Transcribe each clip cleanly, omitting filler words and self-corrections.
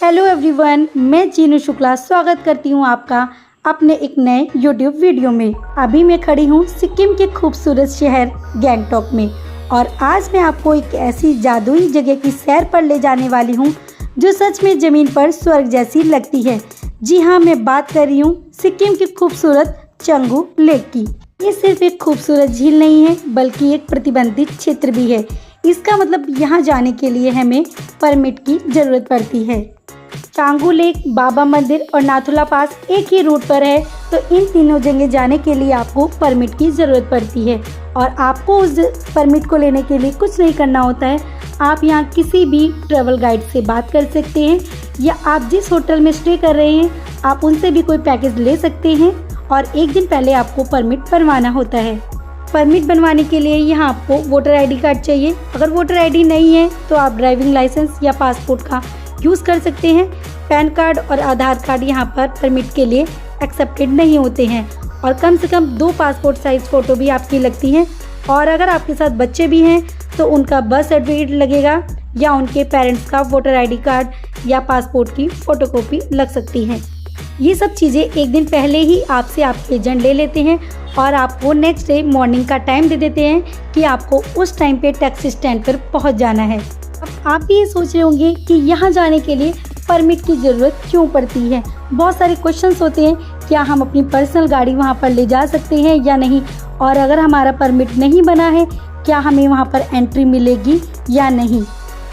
Hello everyone, मैं चीनू शुक्ला स्वागत करती हूँ आपका अपने एक नए यूट्यूब वीडियो में। अभी मैं खड़ी हूँ सिक्किम के खूबसूरत शहर गैंगटॉक में और आज मैं आपको एक ऐसी जादुई जगह की सैर पर ले जाने वाली हूँ जो सच में ज़मीन पर स्वर्ग जैसी लगती है। जी हाँ, मैं बात कर रही हूँ सिक्किम की खूबसूरत चंगू लेक की। ये सिर्फ एक खूबसूरत झील नहीं है बल्कि एक प्रतिबंधित क्षेत्र भी है। इसका मतलब यहाँ जाने के लिए हमें परमिट की ज़रूरत पड़ती है। चांगू लेक, बाबा मंदिर और नाथुला पास एक ही रूट पर है, तो इन तीनों जगह जाने के लिए आपको परमिट की ज़रूरत पड़ती है और आपको उस परमिट को लेने के लिए कुछ नहीं करना होता है। आप यहाँ किसी भी ट्रैवल गाइड से बात कर सकते हैं या आप जिस होटल में स्टे कर रहे हैं आप उनसे भी कोई पैकेज ले सकते हैं और एक दिन पहले आपको परमिट बनवाना होता है। परमिट बनवाने के लिए यहाँ आपको वोटर आईडी कार्ड चाहिए। अगर वोटर आईडी नहीं है तो आप ड्राइविंग लाइसेंस या पासपोर्ट का यूज़ कर सकते हैं। पैन कार्ड और आधार कार्ड यहाँ पर परमिट के लिए एक्सेप्टेड नहीं होते हैं और कम से कम 2 पासपोर्ट साइज़ फ़ोटो भी आपकी लगती हैं। और अगर आपके साथ बच्चे भी हैं तो उनका बर्थ सर्टिफिकेट लगेगा या उनके पेरेंट्स का वोटर आईडी कार्ड या पासपोर्ट की फ़ोटोकॉपी लग सकती है। ये सब चीज़ें एक दिन पहले ही आपसे आपके एजेंट ले लेते हैं और आपको नेक्स्ट डे मॉर्निंग का टाइम दे देते हैं कि आपको उस टाइम पे टैक्सी स्टैंड पर पहुंच जाना है। अब आप भी ये सोच रहे होंगे कि यहाँ जाने के लिए परमिट की ज़रूरत क्यों पड़ती है। बहुत सारे क्वेश्चंस होते हैं, क्या हम अपनी पर्सनल गाड़ी वहाँ पर ले जा सकते हैं या नहीं, और अगर हमारा परमिट नहीं बना है क्या हमें वहाँ पर एंट्री मिलेगी या नहीं।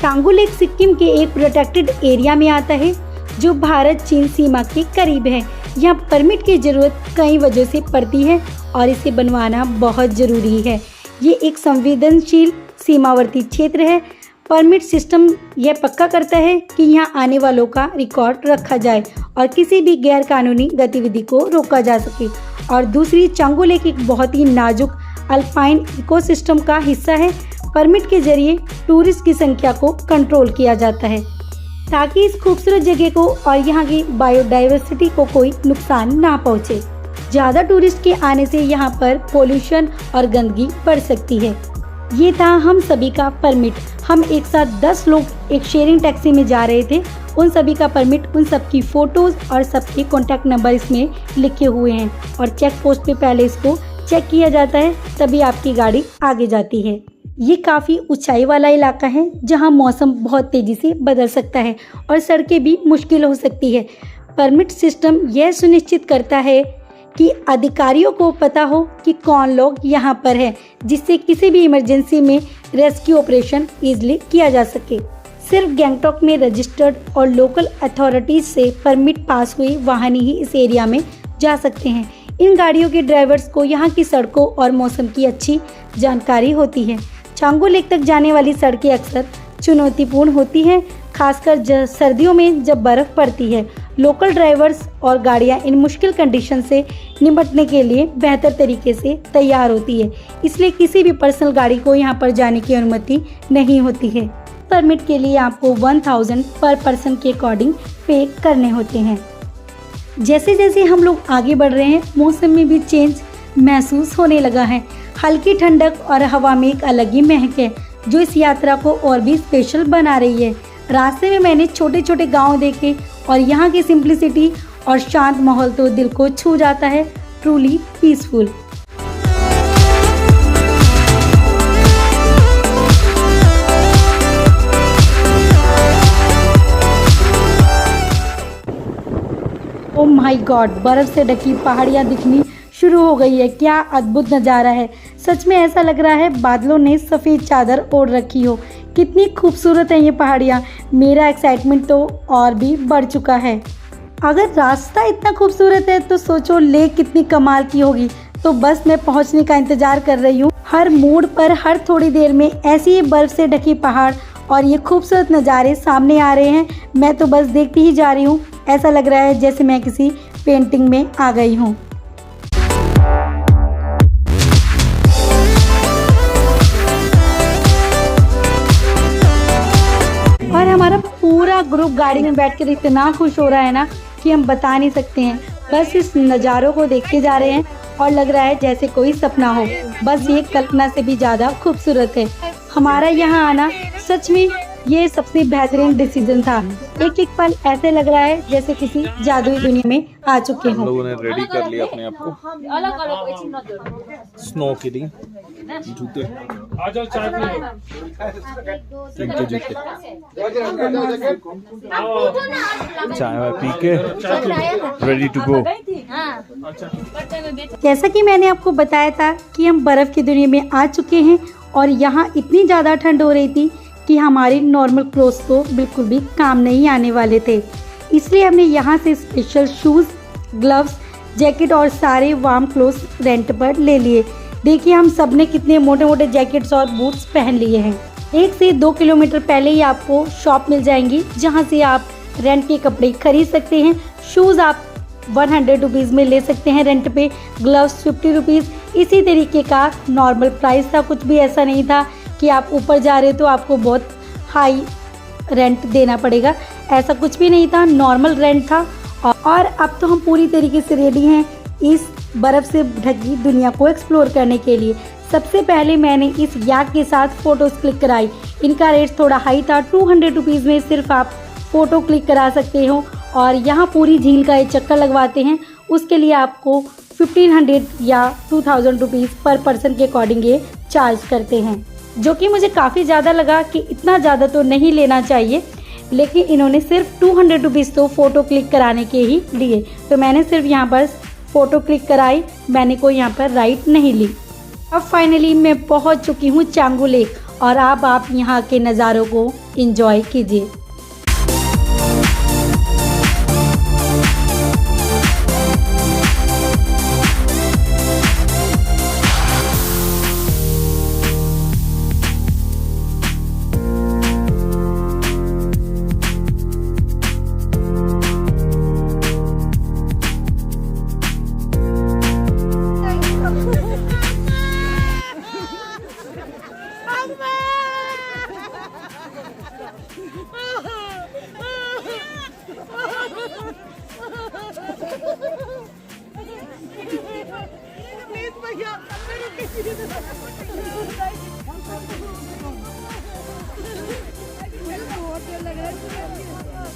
चांगू लेक सिक्किम के एक प्रोटेक्टेड एरिया में आता है जो भारत चीन सीमा के करीब है। यहाँ परमिट की ज़रूरत कई वजह से पड़ती है और इसे बनवाना बहुत ज़रूरी है। ये एक संवेदनशील सीमावर्ती क्षेत्र है। परमिट सिस्टम यह पक्का करता है कि यहाँ आने वालों का रिकॉर्ड रखा जाए और किसी भी गैर कानूनी गतिविधि को रोका जा सके। और दूसरी, चांगू लेक एक बहुत ही नाजुक अल्पाइन इकोसिस्टम का हिस्सा है। परमिट के जरिए टूरिस्ट की संख्या को कंट्रोल किया जाता है ताकि इस खूबसूरत जगह को और यहाँ की बायोडाइवर्सिटी को कोई नुकसान ना पहुँचे। ज़्यादा टूरिस्ट के आने से यहाँ पर पोल्यूशन और गंदगी बढ़ सकती है। ये था हम सभी का परमिट। हम एक साथ 10 लोग एक शेयरिंग टैक्सी में जा रहे थे। उन सभी का परमिट, उन सबकी फ़ोटोज़ और सबके कॉन्टैक्ट नंबर इसमें लिखे हुए हैं और चेक पोस्ट पे पहले इसको चेक किया जाता है, तभी आपकी गाड़ी आगे जाती है। ये काफ़ी ऊंचाई वाला इलाका है जहां मौसम बहुत तेज़ी से बदल सकता है और सड़कें भी मुश्किल हो सकती है। परमिट सिस्टम यह सुनिश्चित करता है कि अधिकारियों को पता हो कि कौन लोग यहाँ पर है, जिससे किसी भी इमरजेंसी में रेस्क्यू ऑपरेशन ईजिली किया जा सके। सिर्फ गैंगटॉक में रजिस्टर्ड और लोकल अथॉरिटीज़ से परमिट पास हुए वाहन ही इस एरिया में जा सकते हैं। इन गाड़ियों के ड्राइवर्स को यहाँ की सड़कों और मौसम की अच्छी जानकारी होती है। चांगू लेक तक जाने वाली सड़कें अक्सर चुनौतीपूर्ण होती हैं, खासकर सर्दियों में जब बर्फ़ पड़ती है। लोकल ड्राइवर्स और गाड़ियाँ इन मुश्किल कंडीशन से निपटने के लिए बेहतर तरीके से तैयार होती है, इसलिए किसी भी पर्सनल गाड़ी को यहाँ पर जाने की अनुमति नहीं होती है। परमिट के लिए आपको 1000 पर पर्सन के अकॉर्डिंग पे करने होते हैं। जैसे जैसे हम लोग आगे बढ़ रहे हैं मौसम में भी चेंज महसूस होने लगा है। हल्की ठंडक और हवा में एक अलग ही महक है जो इस यात्रा को और भी स्पेशल बना रही है। रास्ते में मैंने छोटे छोटे गांव देखे और यहाँ की सिंप्लिसिटी और शांत माहौल तो दिल को छू जाता है। Truly peaceful. Oh my God, बर्फ से ढकी पहाड़ियाँ दिखनी शुरू हो गई है। क्या अद्भुत नज़ारा है। सच में ऐसा लग रहा है बादलों ने सफ़ेद चादर ओढ़ रखी हो। कितनी खूबसूरत है ये पहाड़ियाँ। मेरा एक्साइटमेंट तो और भी बढ़ चुका है। अगर रास्ता इतना खूबसूरत है तो सोचो लेक कितनी कमाल की होगी। तो बस मैं पहुँचने का इंतज़ार कर रही हूँ। हर मोड़ पर हर थोड़ी देर में ऐसी ही बर्फ़ से ढकी पहाड़ और ये खूबसूरत नज़ारे सामने आ रहे हैं। मैं तो बस देखती ही जा रही हूँ। ऐसा लग रहा है जैसे मैं किसी पेंटिंग में आ गई हूँ। और हमारा पूरा ग्रुप गाड़ी में बैठकर इतना खुश हो रहा है ना कि हम बता नहीं सकते हैं। बस इस नज़ारों को देखते जा रहे हैं और लग रहा है जैसे कोई सपना हो। बस ये कल्पना से भी ज़्यादा खूबसूरत है। हमारा यहाँ आना सच में ये सबसे बेहतरीन डिसीजन था। एक एक पल ऐसे लग रहा है जैसे किसी जादुई दुनिया में आ चुके हम हों। लोगों ने रेडी कर लिया अपने आप को स्नो के लिए। जूते इनके जूते चाय वाय पी के रेडी टू गो। जैसा कि मैंने आपको बताया था कि हम बर्फ़ की दुनिया में आ चुके हैं और यहाँ इतनी ज़्यादा ठंड हो रही थी कि हमारे नॉर्मल क्लोथ्स तो बिल्कुल भी काम नहीं आने वाले थे। इसलिए हमने यहाँ से स्पेशल शूज़, ग्लव्स, जैकेट और सारे वार्म क्लोथ्स रेंट पर ले लिए। देखिए हम सब ने कितने मोटे मोटे जैकेट्स और बूट्स पहन लिए हैं। 1 से 2 किलोमीटर पहले ही आपको शॉप मिल जाएंगी जहाँ से आप रेंट के कपड़े खरीद सकते हैं। शूज़ आप 100 रुपीज़ में ले सकते हैं रेंट पे, ग्लव्स 50 रुपीज़। इसी तरीके का नॉर्मल प्राइस था, कुछ भी ऐसा नहीं था कि आप ऊपर जा रहे तो आपको बहुत हाई रेंट देना पड़ेगा, ऐसा कुछ भी नहीं था, नॉर्मल रेंट था। और अब तो हम पूरी तरीके से रेडी हैं इस बर्फ़ से ढकी दुनिया को एक्सप्लोर करने के लिए। सबसे पहले मैंने इस याक के साथ फ़ोटोज़ क्लिक कराई। इनका रेट थोड़ा हाई था, 200 रुपीज़ में सिर्फ आप फ़ोटो क्लिक करा सकते हो और यहाँ पूरी झील का एक चक्कर लगवाते हैं। उसके लिए आपको 1500 या 2000 रुपीज़ पर पर्सन के अकॉर्डिंग ये चार्ज करते हैं, जो कि मुझे काफ़ी ज़्यादा लगा कि इतना ज़्यादा तो नहीं लेना चाहिए, लेकिन इन्होंने सिर्फ 200 रुपीज़ तो फ़ोटो क्लिक कराने के ही लिए। तो मैंने सिर्फ यहाँ पर फ़ोटो क्लिक कराई, मैंने कोई यहाँ पर राइड नहीं ली। अब फाइनली मैं पहुँच चुकी हूँ चांगू लेक और अब आप यहाँ के नज़ारों को एंजॉय कीजिए।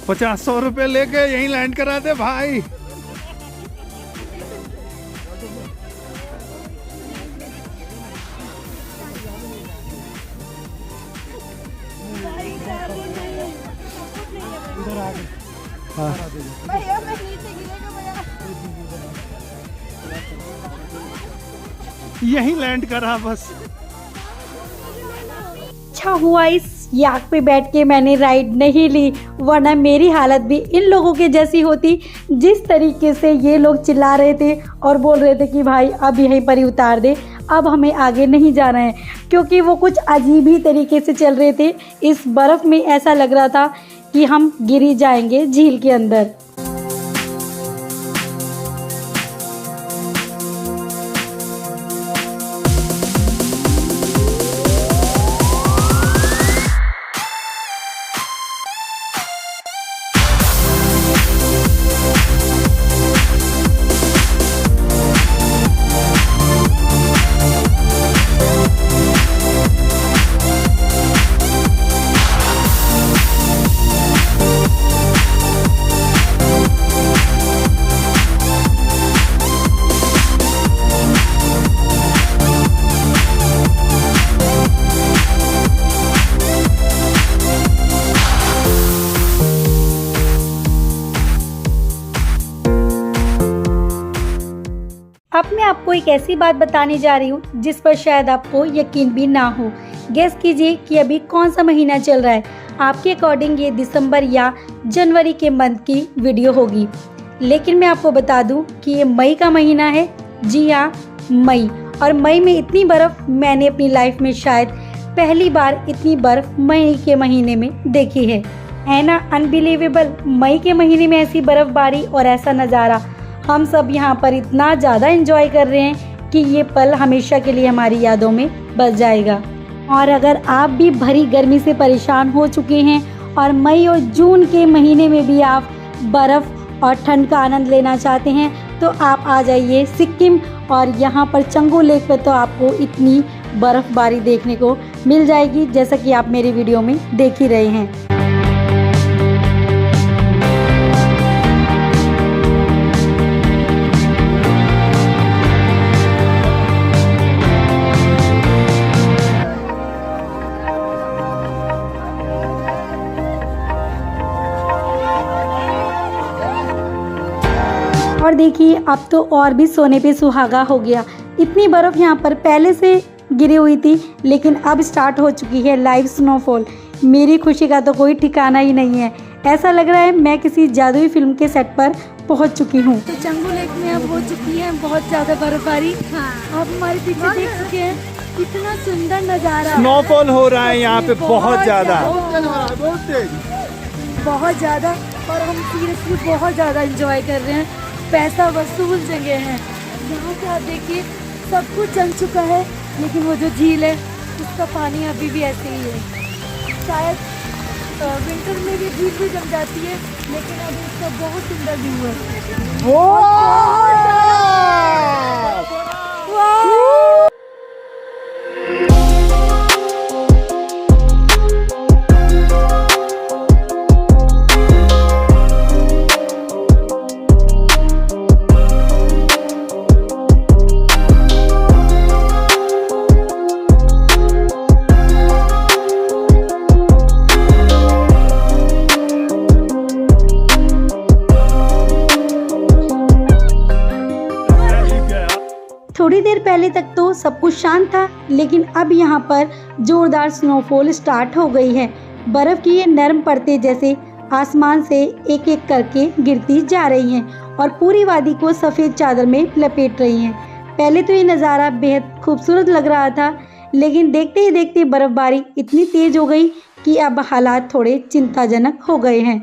₹50 लेके यहीं लैंड करा दे भाई। यहीं लैंड करा बस। अच्छा हुआ इस याक पे बैठ के मैंने राइड नहीं ली, वरना मेरी हालत भी इन लोगों के जैसी होती। जिस तरीके से ये लोग चिल्ला रहे थे और बोल रहे थे कि भाई अब यहीं पर ही उतार दे, अब हमें आगे नहीं जाना है, क्योंकि वो कुछ अजीब ही तरीके से चल रहे थे। इस बर्फ़ में ऐसा लग रहा था कि हम गिर ही जाएंगे झील के अंदर। अब मैं आपको एक ऐसी बात बताने जा रही हूँ जिस पर शायद आपको यकीन भी ना हो। गेस कीजिए कि अभी कौन सा महीना चल रहा है। आपके अकॉर्डिंग ये दिसंबर या जनवरी के मंथ की वीडियो होगी, लेकिन मैं आपको बता दूं कि ये मई का महीना है। जी हाँ, मई। और मई में इतनी बर्फ़ मैंने अपनी लाइफ में शायद पहली बार इतनी बर्फ़ मई के महीने में देखी है ना। अनबिलीवेबल, मई के महीने में ऐसी बर्फ़बारी और ऐसा नज़ारा। हम सब यहाँ पर इतना ज़्यादा एंजॉय कर रहे हैं कि ये पल हमेशा के लिए हमारी यादों में बस जाएगा। और अगर आप भी भरी गर्मी से परेशान हो चुके हैं और मई और जून के महीने में भी आप बर्फ़ और ठंड का आनंद लेना चाहते हैं तो आप आ जाइए सिक्किम। और यहाँ पर चंगू लेक पे तो आपको इतनी बर्फबारी देखने को मिल जाएगी, जैसा कि आप मेरी वीडियो में देख ही रहे हैं। और देखिए अब तो और भी सोने पे सुहागा हो गया। इतनी बर्फ़ यहाँ पर पहले से गिरी हुई थी, लेकिन अब स्टार्ट हो चुकी है लाइव स्नोफॉल। मेरी खुशी का तो कोई ठिकाना ही नहीं है। ऐसा लग रहा है मैं किसी जादुई फिल्म के सेट पर पहुँच चुकी हूँ। तो चंगू लेक में अब हो चुकी है बहुत ज़्यादा बर्फबारी। आप हमारे पीछे देख चुके हैं, कितना सुंदर नज़ारा। स्नोफॉल हो रहा है यहाँ पे बहुत ज़्यादा, बहुत ज़्यादा। और हम सीरियसली बहुत ज़्यादा एंजॉय कर रहे हैं। पैसा वसूल जगह है यहाँ से। आप देखिए सब कुछ जम चुका है, लेकिन वो जो झील है उसका पानी अभी भी ऐसे ही है। शायद विंटर में भी झील भी जम जाती है, लेकिन अभी इसका बहुत सुंदर व्यू है। थोड़ी देर पहले तक तो सब कुछ शांत था, लेकिन अब यहाँ पर जोरदार स्नोफॉल स्टार्ट हो गई है। बर्फ की ये नरम परतें जैसे आसमान से एक एक करके गिरती जा रही हैं और पूरी वादी को सफ़ेद चादर में लपेट रही हैं। पहले तो ये नज़ारा बेहद खूबसूरत लग रहा था, लेकिन देखते ही देखते बर्फबारी इतनी तेज़ हो गई कि अब हालात थोड़े चिंताजनक हो गए हैं।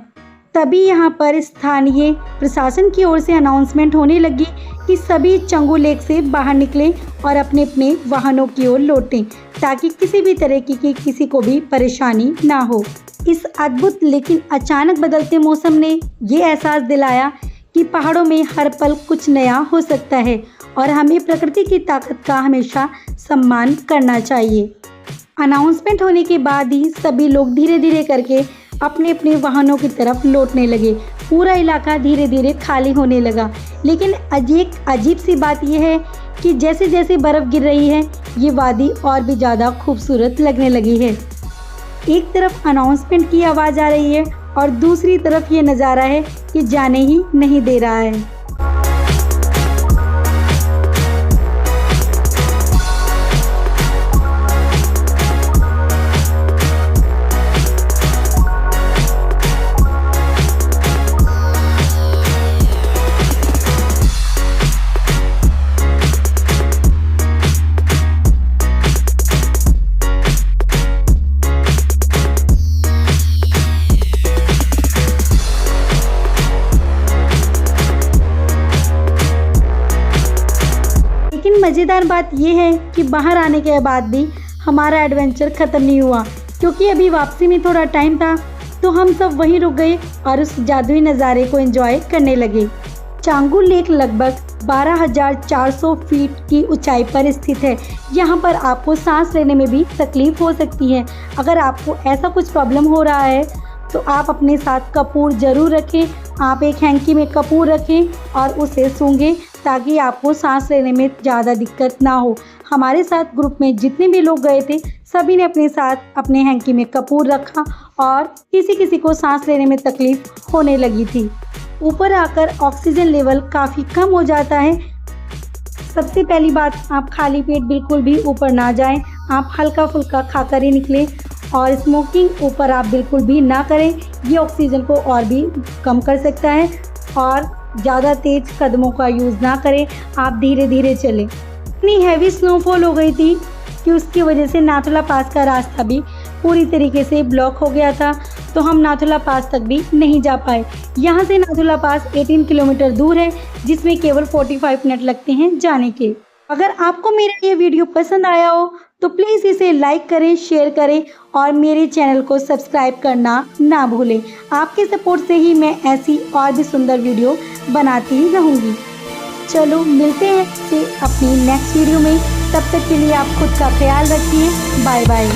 तभी यहाँ पर स्थानीय प्रशासन की ओर से अनाउंसमेंट होने लगी कि सभी चंगू लेक से बाहर निकलें और अपने अपने वाहनों की ओर लौटें, ताकि किसी भी तरह की किसी को भी परेशानी ना हो। इस अद्भुत लेकिन अचानक बदलते मौसम ने ये एहसास दिलाया कि पहाड़ों में हर पल कुछ नया हो सकता है और हमें प्रकृति की ताकत का हमेशा सम्मान करना चाहिए। अनाउंसमेंट होने के बाद ही सभी लोग धीरे धीरे करके अपने अपने वाहनों की तरफ लौटने लगे। पूरा इलाका धीरे धीरे खाली होने लगा। लेकिन अजीब सी बात यह है कि जैसे जैसे बर्फ़ गिर रही है, ये वादी और भी ज़्यादा खूबसूरत लगने लगी है। एक तरफ अनाउंसमेंट की आवाज़ आ रही है और दूसरी तरफ ये नज़ारा है कि जाने ही नहीं दे रहा है। लेकिन मज़ेदार बात यह है कि बाहर आने के बाद भी हमारा एडवेंचर ख़त्म नहीं हुआ, क्योंकि अभी वापसी में थोड़ा टाइम था, तो हम सब वहीं रुक गए और उस जादुई नज़ारे को एंजॉय करने लगे। चांगू लेक लगभग 12,400 फीट की ऊंचाई पर स्थित है। यहाँ पर आपको सांस लेने में भी तकलीफ हो सकती है। अगर आपको ऐसा कुछ प्रॉब्लम हो रहा है तो आप अपने साथ कपूर ज़रूर रखें। आप एक हैंकी में कपूर रखें और उसे सूंघें, ताकि आपको सांस लेने में ज़्यादा दिक्कत ना हो। हमारे साथ ग्रुप में जितने भी लोग गए थे, सभी ने अपने साथ अपने हैंकी में कपूर रखा और किसी किसी को सांस लेने में तकलीफ होने लगी थी। ऊपर आकर ऑक्सीजन लेवल काफ़ी कम हो जाता है। सबसे पहली बात, आप खाली पेट बिल्कुल भी ऊपर ना जाएं। आप हल्का फुल्का खाकर ही निकलें और स्मोकिंग ऊपर आप बिल्कुल भी ना करें। ये ऑक्सीजन को और भी कम कर सकता है। और ज़्यादा तेज़ कदमों का यूज़ ना करें, आप धीरे धीरे चलें। इतनी हैवी स्नोफॉल हो गई थी कि उसकी वजह से नाथुला पास का रास्ता भी पूरी तरीके से ब्लॉक हो गया था, तो हम नाथुला पास तक भी नहीं जा पाए। यहाँ से नाथुला पास 18 किलोमीटर दूर है, जिसमें केवल 45 मिनट लगते हैं जाने के। अगर आपको मेरा ये वीडियो पसंद आया हो तो प्लीज़ इसे लाइक करें, शेयर करें और मेरे चैनल को सब्सक्राइब करना ना भूलें। आपके सपोर्ट से ही मैं ऐसी और भी सुंदर वीडियो बनाती रहूँगी। चलो मिलते हैं अपनी नेक्स्ट वीडियो में। तब तक के लिए आप खुद का ख्याल रखिए। Bye bye.